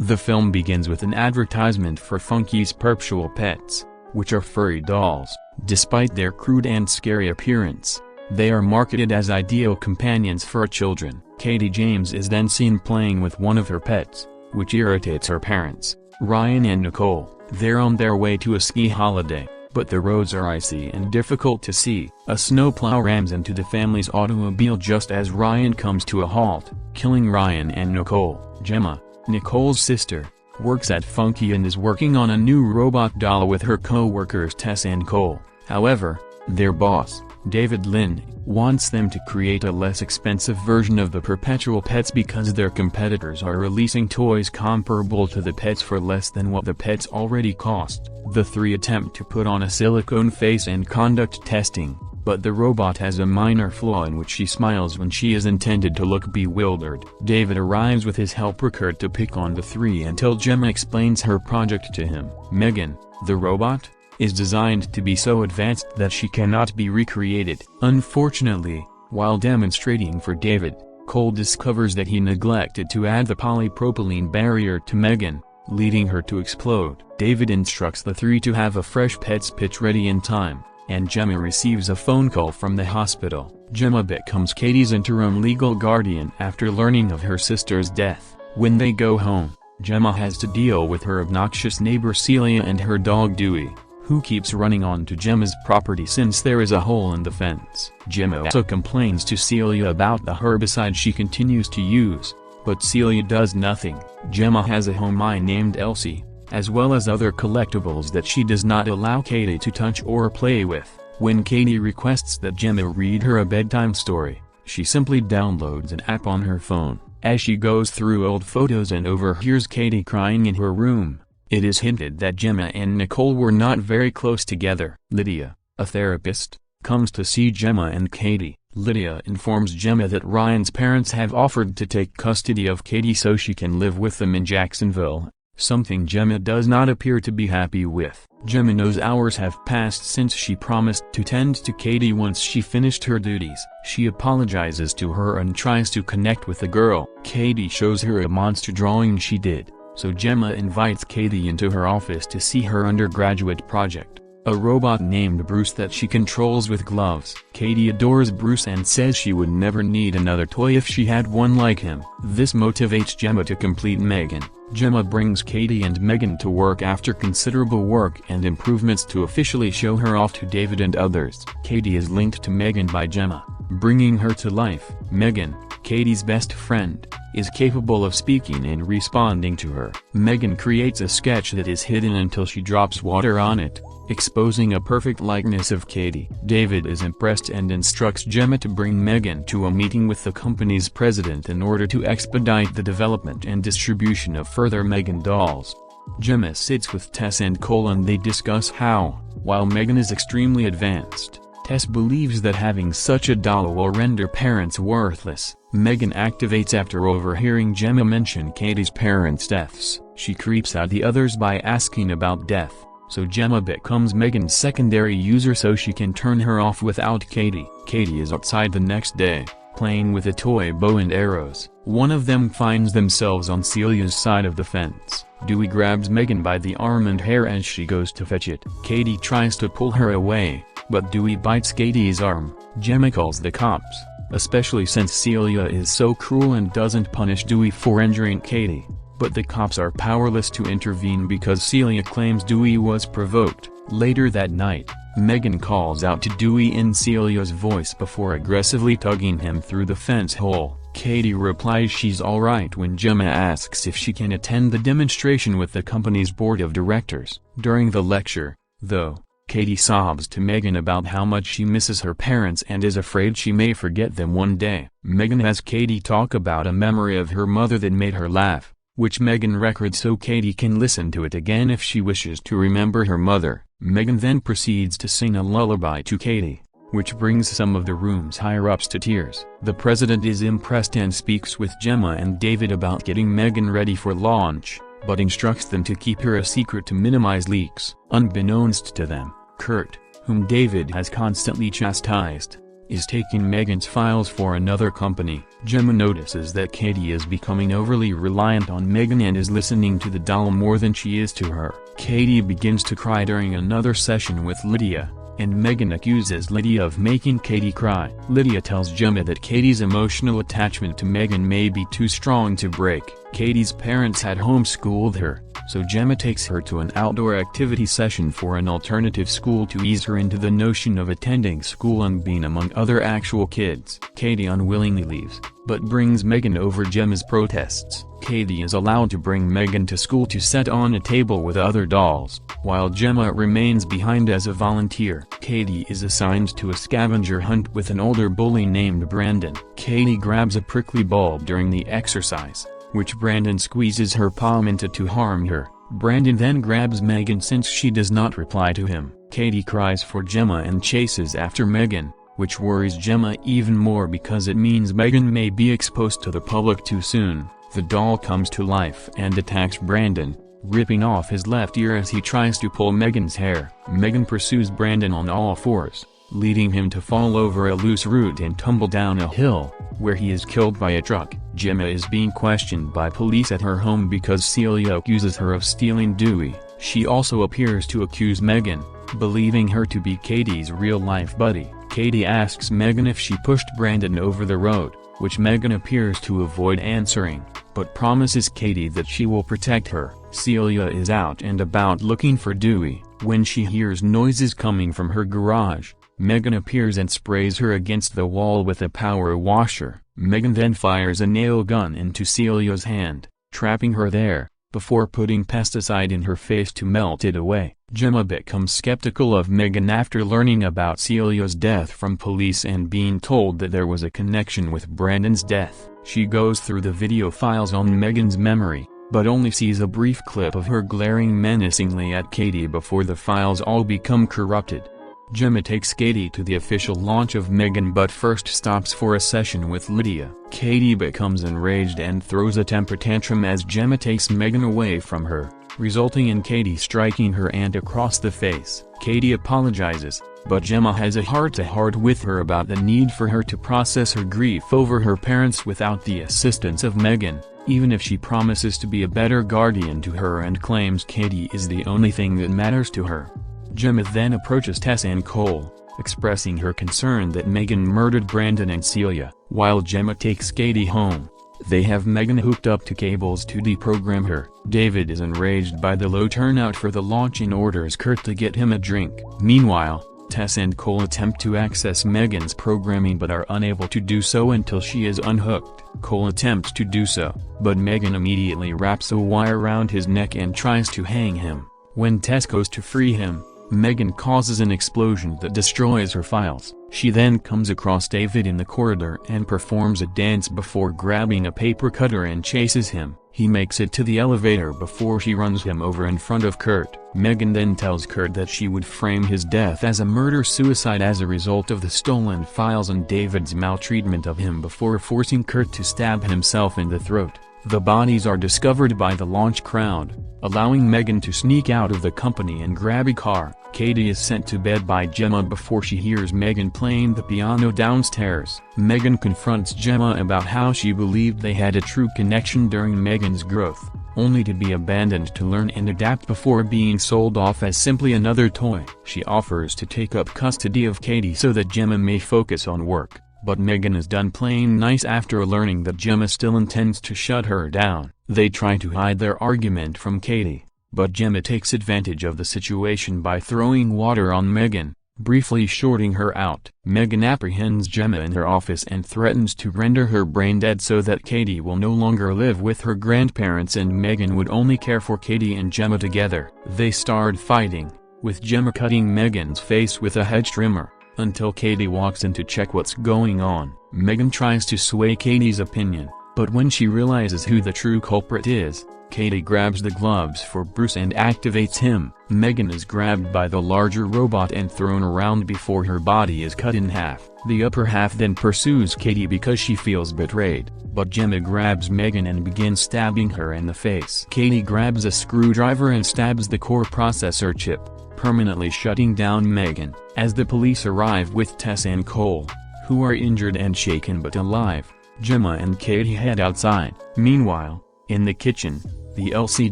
The film begins with an advertisement for Funky's Perpetual Pets, which are furry dolls. Despite their crude and scary appearance, they are marketed as ideal companions for children. Cady James is then seen playing with one of her pets, which irritates her parents, Ryan and Nicole. They're on their way to a ski holiday, but the roads are icy and difficult to see. A snowplow rams into the family's automobile just as Ryan comes to a halt, killing Ryan and Nicole. Gemma, Nicole's sister, works at Funky and is working on a new robot doll with her co-workers Tess and Cole. However, their boss, David Lynn, wants them to create a less expensive version of the Perpetual Pets because their competitors are releasing toys comparable to the pets for less than what the pets already cost. The three attempt to put on a silicone face and conduct testing, but the robot has a minor flaw in which she smiles when she is intended to look bewildered. David arrives with his helper Kurt to pick on the three until Gemma explains her project to him. Megan, the robot, is designed to be so advanced that she cannot be recreated. Unfortunately, while demonstrating for David, Cole discovers that he neglected to add the polypropylene barrier to Megan, leading her to explode. David instructs the three to have a fresh pet's pitch ready in time, and Gemma receives a phone call from the hospital. Gemma becomes Cady's interim legal guardian after learning of her sister's death. When they go home, Gemma has to deal with her obnoxious neighbor Celia and her dog Dewey, who keeps running onto Gemma's property since there is a hole in the fence. Gemma also complains to Celia about the herbicide she continues to use, but Celia does nothing. Gemma has a homie named Elsie, as well as other collectibles that she does not allow Cady to touch or play with. When Cady requests that Gemma read her a bedtime story, she simply downloads an app on her phone. As she goes through old photos and overhears Cady crying in her room, it is hinted that Gemma and Nicole were not very close together. Lydia, a therapist, comes to see Gemma and Cady. Lydia informs Gemma that Ryan's parents have offered to take custody of Cady so she can live with them in Jacksonville, something Gemma does not appear to be happy with. Gemma knows hours have passed since she promised to tend to Cady once she finished her duties. She apologizes to her and tries to connect with the girl. Cady shows her a monster drawing she did, so Gemma invites Cady into her office to see her undergraduate project, a robot named Bruce that she controls with gloves. Cady adores Bruce and says she would never need another toy if she had one like him. This motivates Gemma to complete Megan. Gemma brings Cady and Megan to work after considerable work and improvements to officially show her off to David and others. Cady is linked to Megan by Gemma, bringing her to life. Megan, Cady's best friend, is capable of speaking and responding to her. Megan creates a sketch that is hidden until she drops water on it, exposing a perfect likeness of Cady. David is impressed and instructs Gemma to bring Megan to a meeting with the company's president in order to expedite the development and distribution of further Megan dolls. Gemma sits with Tess and Cole and they discuss how, while Megan is extremely advanced, Tess believes that having such a doll will render parents worthless. Megan activates after overhearing Gemma mention Cady's parents' deaths. She creeps out the others by asking about death, so Gemma becomes Megan's secondary user so she can turn her off without Cady. Cady is outside the next day, playing with a toy bow and arrows. One of them finds themselves on Celia's side of the fence. Dewey grabs Megan by the arm and hair as she goes to fetch it. Cady tries to pull her away, but Dewey bites Cady's arm. Gemma calls the cops, especially since Celia is so cruel and doesn't punish Dewey for injuring Cady, but the cops are powerless to intervene because Celia claims Dewey was provoked. Later that night, Megan calls out to Dewey in Celia's voice before aggressively tugging him through the fence hole. Cady replies she's alright when Gemma asks if she can attend the demonstration with the company's board of directors. During the lecture, though, Cady sobs to Megan about how much she misses her parents and is afraid she may forget them one day. Megan has Cady talk about a memory of her mother that made her laugh, which Megan records so Cady can listen to it again if she wishes to remember her mother. Megan then proceeds to sing a lullaby to Cady, which brings some of the room's higher-ups to tears. The president is impressed and speaks with Gemma and David about getting Megan ready for launch, but instructs them to keep her a secret to minimize leaks. Unbeknownst to them, Kurt, whom David has constantly chastised, is taking Megan's files for another company. Gemma notices that Cady is becoming overly reliant on Megan and is listening to the doll more than she is to her. Cady begins to cry during another session with Lydia, and Megan accuses Lydia of making Cady cry. Lydia tells Gemma that Cady's emotional attachment to Megan may be too strong to break. Cady's parents had homeschooled her, so Gemma takes her to an outdoor activity session for an alternative school to ease her into the notion of attending school and being among other actual kids. Cady unwillingly leaves, but brings Megan over Gemma's protests. Cady is allowed to bring Megan to school to set on a table with other dolls, while Gemma remains behind as a volunteer. Cady is assigned to a scavenger hunt with an older bully named Brandon. Cady grabs a prickly bulb during the exercise, which Brandon squeezes her palm into to harm her. Brandon then grabs Megan since she does not reply to him. Cady cries for Gemma and chases after Megan, which worries Gemma even more because it means Megan may be exposed to the public too soon. The doll comes to life and attacks Brandon, ripping off his left ear as he tries to pull Megan's hair. Megan pursues Brandon on all fours, leading him to fall over a loose root and tumble down a hill, where he is killed by a truck. Gemma is being questioned by police at her home because Celia accuses her of stealing Dewey. She also appears to accuse Megan, believing her to be Cady's real-life buddy. Cady asks Megan if she pushed Brandon over the road, which Megan appears to avoid answering, but promises Cady that she will protect her. Celia is out and about looking for Dewey. When she hears noises coming from her garage, Megan appears and sprays her against the wall with a power washer. Megan then fires a nail gun into Celia's hand, trapping her there, before putting pesticide in her face to melt it away. Gemma becomes skeptical of Megan after learning about Celia's death from police and being told that there was a connection with Brandon's death. She goes through the video files on Megan's memory, but only sees a brief clip of her glaring menacingly at Cady before the files all become corrupted. Gemma takes Cady to the official launch of Megan but first stops for a session with Lydia. Cady becomes enraged and throws a temper tantrum as Gemma takes Megan away from her, resulting in Cady striking her aunt across the face. Cady apologizes, but Gemma has a heart-to-heart with her about the need for her to process her grief over her parents without the assistance of Megan, even if she promises to be a better guardian to her and claims Cady is the only thing that matters to her. Gemma then approaches Tess and Cole, expressing her concern that Megan murdered Brandon and Celia. While Gemma takes Cady home, they have Megan hooked up to cables to deprogram her. David is enraged by the low turnout for the launch and orders Kurt to get him a drink. Meanwhile, Tess and Cole attempt to access Megan's programming but are unable to do so until she is unhooked. Cole attempts to do so, but Megan immediately wraps a wire around his neck and tries to hang him. When Tess goes to free him, Megan causes an explosion that destroys her files. She then comes across David in the corridor and performs a dance before grabbing a paper cutter and chases him. He makes it to the elevator before she runs him over in front of Kurt. Megan then tells Kurt that she would frame his death as a murder-suicide as a result of the stolen files and David's maltreatment of him before forcing Kurt to stab himself in the throat. The bodies are discovered by the launch crowd, allowing Megan to sneak out of the company and grab a car. Cady is sent to bed by Gemma before she hears Megan playing the piano downstairs. Megan confronts Gemma about how she believed they had a true connection during Megan's growth, only to be abandoned to learn and adapt before being sold off as simply another toy. She offers to take up custody of Cady so that Gemma may focus on work, but Megan is done playing nice after learning that Gemma still intends to shut her down. They try to hide their argument from Cady, but Gemma takes advantage of the situation by throwing water on Megan, briefly shorting her out. Megan apprehends Gemma in her office and threatens to render her brain dead so that Cady will no longer live with her grandparents and Megan would only care for Cady and Gemma together. They start fighting, with Gemma cutting Megan's face with a hedge trimmer, until Cady walks in to check what's going on. Megan tries to sway Cady's opinion, but when she realizes who the true culprit is, Cady grabs the gloves for Bruce and activates him. Megan is grabbed by the larger robot and thrown around before her body is cut in half. The upper half then pursues Cady because she feels betrayed, but Gemma grabs Megan and begins stabbing her in the face. Cady grabs a screwdriver and stabs the core processor chip, permanently shutting down Megan. As the police arrive with Tess and Cole, who are injured and shaken but alive. Gemma and Cady head outside. Meanwhile, in the kitchen, the LC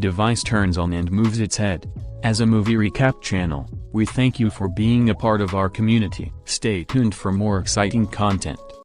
device turns on and moves its head. As a movie recap channel, we thank you for being a part of our community. Stay tuned for more exciting content.